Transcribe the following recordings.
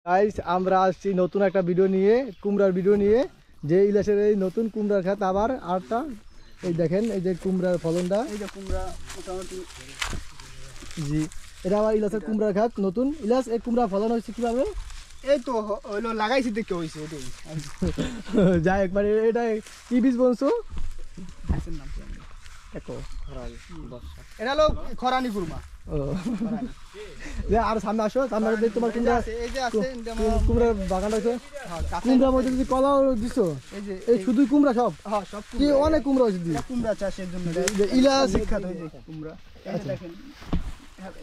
Guys আমরা আসছি নতুন একটা ভিডিও নিয়ে, কুমড়ার ভিডিও নিয়ে। যে ইলিশের এই নতুন কুমড়ার ক্ষেত আবার আরটা এই দেখেন, এই যে কুমড়ার ফলনটা, এই যে কুমড়া মোটামুটি। জি এটা আবার ইলিশের কুমড়ার ক্ষেত নতুন ইলিশ। এই কুমড়া ফলন হয়েছে কিভাবে? এই তো হইলো লাগাইছি দেখে হইছে এটাই। যাই একবার এটা কি বীজ বলছো? গাছের নাম কি জানি? দেখো এটা হলো খরানি কুরমা। ও যে আর সামনে আসো, সামনে আসো, তোমার কুমড়া, এই যে আছে কুমড়ার বাগান আছে। কুমড়ার মধ্যে যদি কলাও দিছো, এই যে এই শুধু কুমড়া সব? হ্যাঁ সব কি অনেক কুমড়া হয়েছে এটা কুমড়া চাষের জন্য ইলিশ বিখ্যাত হয়েছে কুমড়া। এই যে দেখেন,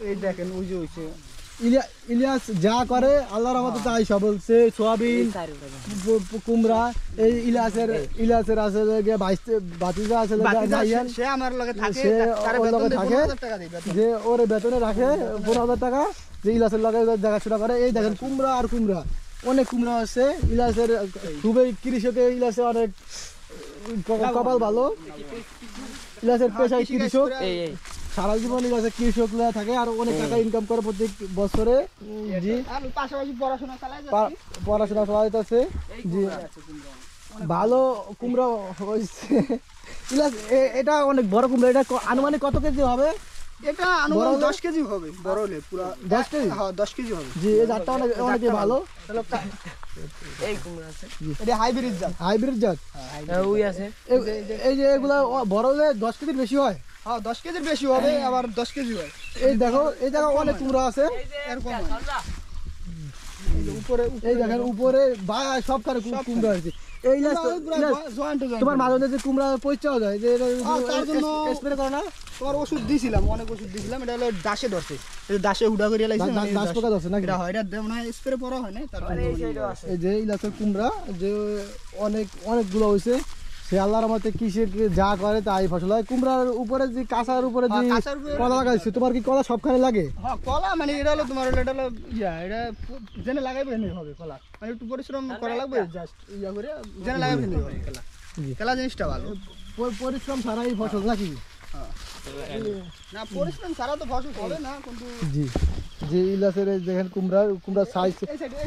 এই দেখেন ওই যে হইছে ইলিয়াস যা করে আল্লাহর রহমতে তাই সব বলছে। সোয়াবিন, কুমড়া, এই ইলিয়াসের আছে যে বাতিজা আছে সে আমার লগে থাকে, সে তার ওর লগে বেতন থাকে, 15,000 টাকা দেই বেতন। যে ওর বেতনে রাখে 15,000 টাকা, যে ইলিয়াসের লগে দেখাশোনা করে। এই দেখেন কুমড়া আর কুমড়া, অনেক কুমড়া আছে ইলিয়াসের। খুবই কৃষকের ইলিয়াসে অনেক কপাল ভালো। ইলিয়াসের পেশায় কৃষক, সারা জীবন ইলিয়াসের কৃষক থাকে আর অনেক টাকা ইনকাম করে প্রত্যেক বছরে। জি আমি পাশাপাশি পড়াশোনা চালাই যাচ্ছি। পড়াশোনা চালাইতেছে। জি ভালো কুমড়া হয়েছে ইলিয়াস। এটা অনেক বড় কুমড়া। এটা আনুমানিক কত কেজি হবে? এটা আনুমানিক 10 কেজি হবে, বড় হলে পুরো 10 কেজি। হ্যাঁ 10 কেজি হবে। জি এই জাতটা অনেক ভালো। এই কুমড়া আছে, এটা হাইব্রিড জাত। হাইব্রিড জাত ওই আছে এই যে এগুলা বড় হলে 10 কেজির বেশি হয়। হ্যাঁ 10 কেজির বেশি হবে, আবার 10 কেজি হয়। এই দেখো, এই দেখো অনেক কুমড়া আছে এরকম এই যে উপরে এই দেখেন উপরে বা সবখানে কুমড়া হয়েছে। এই তোমার মাঝে মধ্যে যে কুমড়া পরিচয় যায় যে তার জন্য স্প্রে করো না? তোমার ওষুধ দিয়েছিলাম, অনেক ওষুধ দিয়েছিলাম। এটা হলো দাসে ধরছে, এই দাসে হুডা করে লাইছে, দাস পোকা ধরছে নাকি? এটা হয়, এটা মনে হয় স্প্রে করা হয় না। তারপরে এই যে ইলাচের কুমড়া যে অনেকগুলো হয়েছে। সে আল্লাহর রহমতে কৃষক যা করে তাই ফসল হয়। কুমড়ার উপরে যে কাঁচার উপরে যে কলা লাগাইছে, তোমার কি কলা সবখানে লাগে? হ্যাঁ কলা মানে এটা হলো তোমার, এটা হলো এটা জেনে লাগাইবে এনে হবে কলা, মানে একটু পরিশ্রম করা লাগবে, জাস্ট ইয়া করে জেনে লাগাইবে এনে হবে কলা। কলা জিনিসটা ভালো, পরিশ্রম ছাড়াই ফসল নাকি? না পরিশ্রম ছাড়া তো ফসল হবে না কিন্তু। জি যে ইলাচের দেখেন কুমড়ার সাইজ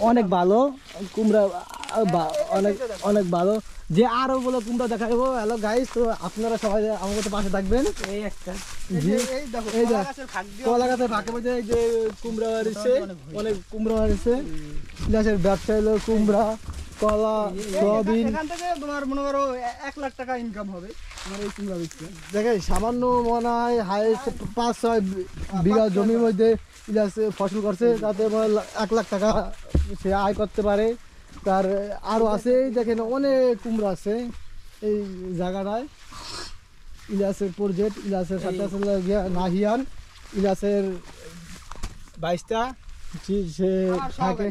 অনেক ভালো। কুমড়া অনেক ভালো। যে আরো বলে কুমড়া দেখাবো। হ্যালো গাইস, তো আপনারা সবাই আমার তো পাশে থাকবেন। এই একটা এই কলা গাছের ফাঁকে মধ্যে এই যে কুমড়া হয়েছে, অনেক কুমড়া হয়েছে। ইলাচের ব্যবসা হলো কুমড়া, কলা, সোয়াবিন। এখান থেকে তোমার মনে করো 1 লাখ টাকা ইনকাম হবে আমার এই কুমড়া বেচতে। দেখেন সামান্য মনে হয় হাইস্ট 5-6 বিঘা জমির মধ্যে ইলিয়াস ফসল করছে, তাতে 1 লাখ টাকা সে আয় করতে পারে। তার আরও আছে, দেখেন অনেক কুমড়া আছে এই জায়গাটায়। ইলিয়াসের প্রজেক্ট, ইলিয়াসের সাথে আছে নাহিয়ান, ইলিয়াসের 22টা সে থাকে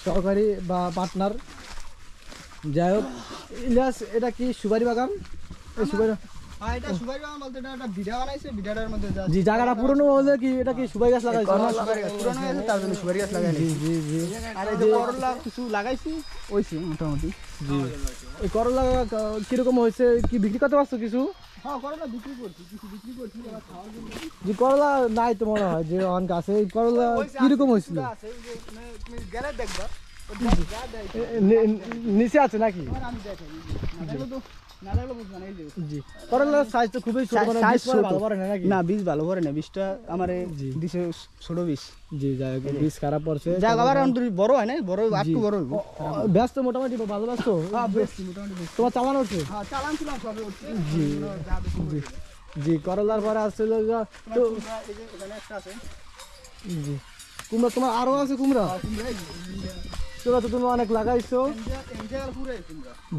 সহকারী বা পার্টনার। যাই হোক ইলিয়াস, এটা কি সুপারি বাগান? এই সুপারি, এটা সুপারি বাগান বলতে এটা একটা বিড়া বানাইছে, বিড়াটার মধ্যে জি জায়গাটা পুরনো হলে কি এটা কি সুপারি গাছ লাগাইছে? পুরনো হয়েছে তার জন্য সুপারি গাছ লাগাইছে। জি জি জি। আর এই যে করলা কিছু লাগাইছি ওইছে মোটামুটি। জি এই করলা কিরকম হয়েছে? কি বিক্রি করতে পারছো কিছু? হ্যাঁ করলা বিক্রি করছি, কিছু বিক্রি করছি আবার খাওয়ার জন্য। জি করলা নাই তো মনে হয় যে অন গাছে। এই করলা কিরকম হয়েছিল? তুমি গেলে দেখবা নিচে আছে নাকি? আমি দেখাই না লাগলে বুঝবা না। এই যে জি করলার সাইজ তো খুবই ছোট, মানে বীজ ভালো পড়ে না নাকি? না বীজ ভালো পড়ে না, বীজটা আমার দিছে ছোট বীজ। জি যাই হোক বীজ খারাপ পড়ছে। যাক আবার বড় হয় না, বড় একটু বড় হইব। ব্যস্ত মোটামুটি ভালো ব্যস্ত? হ্যাঁ বেশি মোটামুটি। তোমার চালান হচ্ছে? হ্যাঁ চালান ছিলাম সবে উঠছে। জি জি জি করলার পরে আসছিল তো এখানে একটা আছে। জি কুমড়া তোমার আরো আছে কুমড়া? তোরা তো তুমি অনেক লাগাইছো।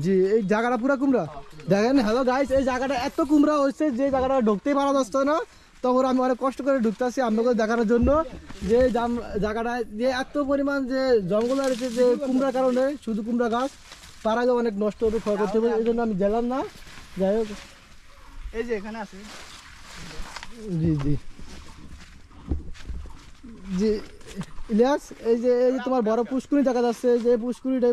জি এই জায়গাটা পুরা কুমড়া। দেখেন হ্যালো গাইস, এই জায়গাটা এত কুমড়া হচ্ছে যে জায়গাটা ঢুকতেই পারা যাচ্ছে না। তখন আমি অনেক কষ্ট করে ঢুকতেছি আপনাকে দেখানোর জন্য যে জায়গাটা যে এত পরিমাণ যে জঙ্গল আছে, যে কুমড়ার কারণে শুধু কুমড়া গাছ পাড়ালে অনেক নষ্ট হবে, ক্ষয় করতে হবে। এই জন্য আমি গেলাম না। যাই হোক এই যে এখানে আছে। জি জি জি ইলিয়াস, এই যে তোমার বড় পুষ্কুনি দেখা যাচ্ছে, যে পুষ্কুনিটা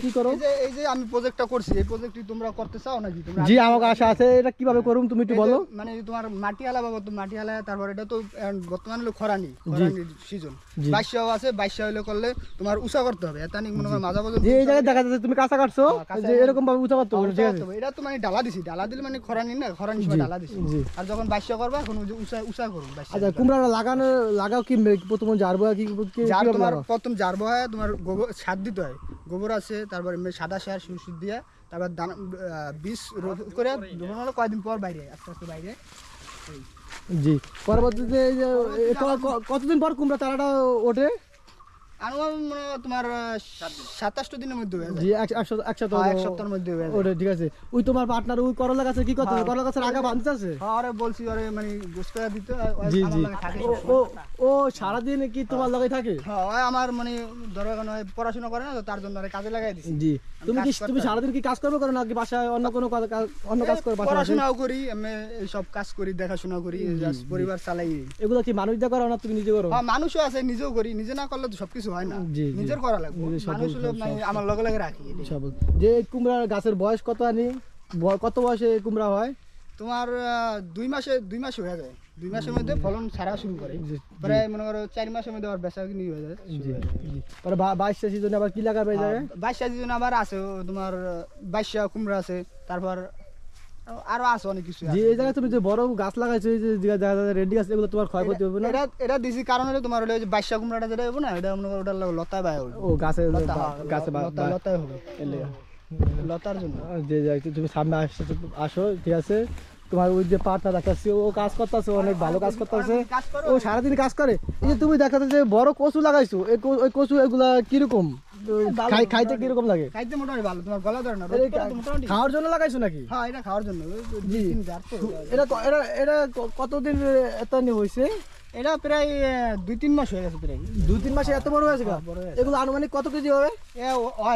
কি করো? এই যে আমি প্রজেক্টটা করছি, এই প্রজেক্টটি তোমরা করতে চাও নাকি? তোমরা জি, আমাকে আশা আছে। এটা কিভাবে করুম তুমি একটু বলো। মানে তোমার মাটি হালাবা, মাটি হালায়, তারপর এটা তো বর্তমানে হলো খরানি সিজন, জি। 2200 আছে, 2200 হলে করলে তোমার উঁচা করতে হবে, এত মনে হয় মাজা পর্যন্ত। যে এই জায়গায় দেখা যাচ্ছে তুমি কাঁচা কাটছো, যে এরকম ভাবে উঁচা করতে হবে, ঠিক আছে? এটা তো মানে ডালা দিছি, ডালা দিলে মানে খরানি না, খরানি সময় ডালা দিছি। আর যখন 2200 করবা এখন উঁচা করুন। আচ্ছা, কুমড়া লাগাও কি প্রথম জারবো কি তোমার প্রথম জারবো হয়, তোমার গোবর সার দিতে হয়, গোবর আছে, তারপর সাদা সার সুর দিয়ে, তারপর বীজ রোদ করে কয়েকদিন পর বাইরে আস্তে আস্তে বাইরে। জি, পরবর্তীতে কতদিন পর কুমড়া চারাটা ওঠে? তোমার 27 দিনের মধ্যে হয়ে যায়। জি, এক সপ্তাহের মধ্যে হয়ে যায়। ওঠে, ঠিক আছে। ওই তোমার পার্টনার ওই করলা গাছে কি করতে হবে? করলা গাছের আগা বাঁধতে আছে? আরে বলছি, আরে মানে গোস্ত দিতে জি জি। ও সারাদিন কি তোমার লগে থাকে? হ্যাঁ, আমার মানে ধরো এখন পড়াশোনা করে না তো, তার জন্য কাজে লাগাই দিছি। জি, তুমি সারাদিন কি কাজ করবে করো নাকি বাসায় অন্য কোনো অন্য কাজ করো? পড়াশোনাও করি আমি, সব কাজ করি, দেখাশোনা করি, পরিবার চালাই। এগুলো কি মানুষ দিয়ে করো না তুমি নিজে করো? হ্যাঁ, মানুষও আছে, নিজেও করি। নিজে না করলে তো সবকিছু হয় না, নিজের করা লাগবে। মানুষ হলো আমার লগে লগে রাখি। যে কুমড়ার গাছের বয়স কত আনি, কত বয়সে কুমড়া হয়? তোমার 2 মাস হয়ে যায়। 2 মাসের মধ্যে ফলন ছাড়া শুরু করে, প্রায় মনে করো 4 মাসের মধ্যে আবার বেচা কিনি হয়ে যায়। পরে 22 সিজনে আবার কি লাগাবে এই জায়গায়? 22 সিজনে আবার আছে তোমার 22 কুমড়া আছে, তারপর আরো আছে অনেক কিছু। যে এই জায়গায় তুমি যে বড় গাছ লাগাইছো, এই যে রেডি গাছ, এগুলো তোমার ক্ষয়ক্ষতি হবে না? এটা দিছি কারণ হলো তোমার হলো যে 22 কুমড়াটা যেটা হবে না, এটা মনে করো ওটা লতায় বায় হবে। ও গাছে লতায় হবে, লতার জন্য। যে তুমি সামনে আসো, ঠিক আছে। তোমার ওই যে পাটটা দেখাচ্ছি, ও কাজ করতেছে, অনেক ভালো কাজ করতেছে, ও সারাদিন কাজ করে। এই যে তুমি দেখাতে যে বড় কচু লাগাইছো, ওই কচু এগুলা কিরকম খাইতে কিরকম লাগে? খাইতে মোটামুটি ভালো, তোমার গলা ধরে না। খাওয়ার জন্য লাগাইছো নাকি? হ্যাঁ, এটা খাওয়ার জন্য। এটা কতদিন এত হয়েছে? এটা প্রায় 2-3 মাস হয়ে গেছে। প্রায় 2-3 মাসে এত বড় হয়েছে? এগুলো আনুমানিক কত কেজি হবে?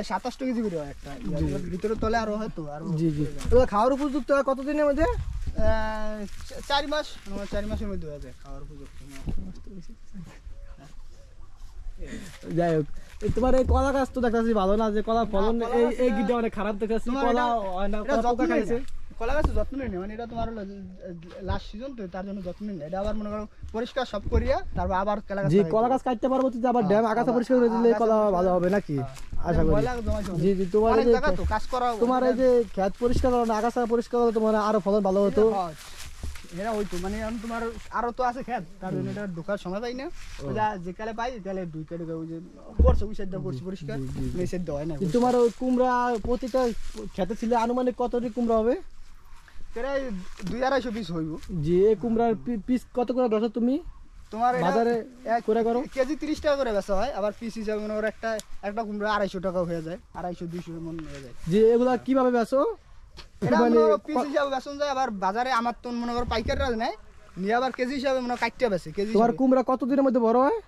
27 কেজি করে হয় একটা, ভিতরে তলে আরো হয়তো। জি জি। এগুলো খাওয়ার উপযুক্ত হয় কতদিনের মধ্যে? 4 মাস, 4 মাসের মধ্যে হয়ে যায় খাওয়ার উপযুক্ত। যাই হোক, তোমার এই কলা গাছ তো দেখাচ্ছি ভালো না, যে কলা ফলন এই গিটা অনেক খারাপ দেখাচ্ছি। কলা গাছের যত্ন নেই, মানে এটা তোমার হলো লাস্ট সিজন তো, তার জন্য যত্ন নেই। এটা আবার মনে করো পরিষ্কার সব করিয়া তারপর আবার কলা গাছ কাটতে পারবো, আবার ড্যাম আগাছা পরিষ্কার করে দিলে কলা ভালো হবে নাকি? আশা করি। জি জি। তোমার এই যে ক্ষেত পরিষ্কার করো না, আগাছা পরিষ্কার করলে তোমার আরো ফলন ভালো হতো। এরা হইতো মানে তোমার আরো তো আছে ক্ষেত, তার জন্য এটা ঢোকার সময় পাই না। যে কালে পাই তাহলে 2টা ঢোকা, ওই যে করছে ওই সাইডটা করছি পরিষ্কার, এই সাইডটা হয় না। তোমার ওই কুমড়া প্রতিটা ক্ষেতে ছিল আনুমানিক কতটি কুমড়া হবে? প্রায় 200-250 পিস হইব। জি, এই কুমড়ার পিস কত করে বেচো তুমি তোমার বাজারে? করে করো কেজি 30 টাকা করে বেচা হয়, আবার পিস হিসাবে মনে করো একটা কুমড়া 250 টাকা হয়ে যায়, 250-200 মন হয়ে যায়। জি, এগুলা কিভাবে বেচো? এটা মনে করো পিস হিসাবে বেচন যায়, আবার বাজারে আমার তো মনে করো পাইকাররা নেয়, নিয়ে আবার কেজি হিসাবে মনে কাটতে বেচে। কেজি তোমার কুমড়া কতদিনের মধ্যে বড় হয়?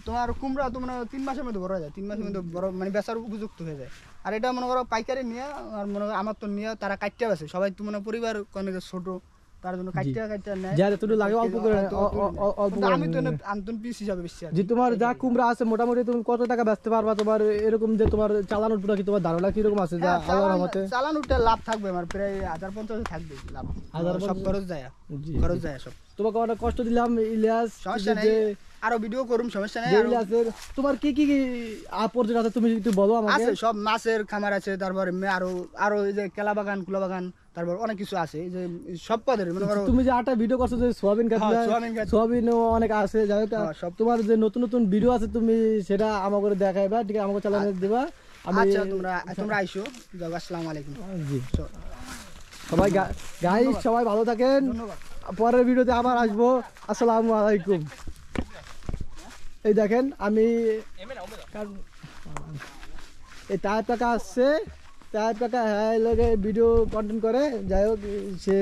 তোমার কুমড়া তো মনে 3 মাসের মধ্যে বড় হয়ে যায়, 3 মাসের মধ্যে বড় মানে বেচার উপযুক্ত হয়ে যায়। আর এটা মনে করো পাইকারি নিয়ে, আর মনে করো আমার তো নিয়ে তারা কাটতে বেচে, সবাই তো মনে পরিবার অনেক ছোট, তার জন্য কাটতে নেয়। যা তুমি লাগে অল্প করে, আমি তো আনতন পিস হিসাবে বেশি। জি, তোমার যা কুমড়া আছে মোটামুটি তুমি কত টাকা বেচতে পারবা? তোমার এরকম যে তোমার চালানোর পুরো কি তোমার ধারণা কি রকম আছে? যা আল্লাহর রহমতে চালানোটা লাভ থাকবে আমার, প্রায় 1050 থাকবে লাভ। সব খরচ যায়, খরচ যায় সব। তোমাকে অনেক কষ্ট দিলাম ইলিয়াস, সমস্যা নেই, আরো ভিডিও করুম, সমস্যা নেই। ইলিয়াসের তোমার কি কি পর্যটন আছে তুমি একটু বলো আমাকে। আছে সব, মাছের খামার আছে, তারপর আরো এই যে কেলা বাগান, কুলা বাগান, তারপর অনেক কিছু আছে, এই যে সব পদের মনে করো। তুমি যে একটা ভিডিও করছো যে সোয়াবিন খাচ্ছ, সোয়াবিনও অনেক আছে, যাই হোক সব। তোমার যে নতুন নতুন ভিডিও আছে তুমি সেটা আমাকে দেখাইবা, ঠিক আছে? আমাকে চ্যানেলে দিবা। আচ্ছা, তোমরা আইসো। আসসালামু আলাইকুম। জি, সবাই গাইস সবাই ভালো থাকেন, পরের ভিডিওতে আবার আসবো। আসসালামু আলাইকুম। এই দেখেন আমি এই টায়ার টাকা আসছে, টায়ার টাকা হ্যাঁ লোকে ভিডিও কন্টেন্ট করে, যাই হোক সে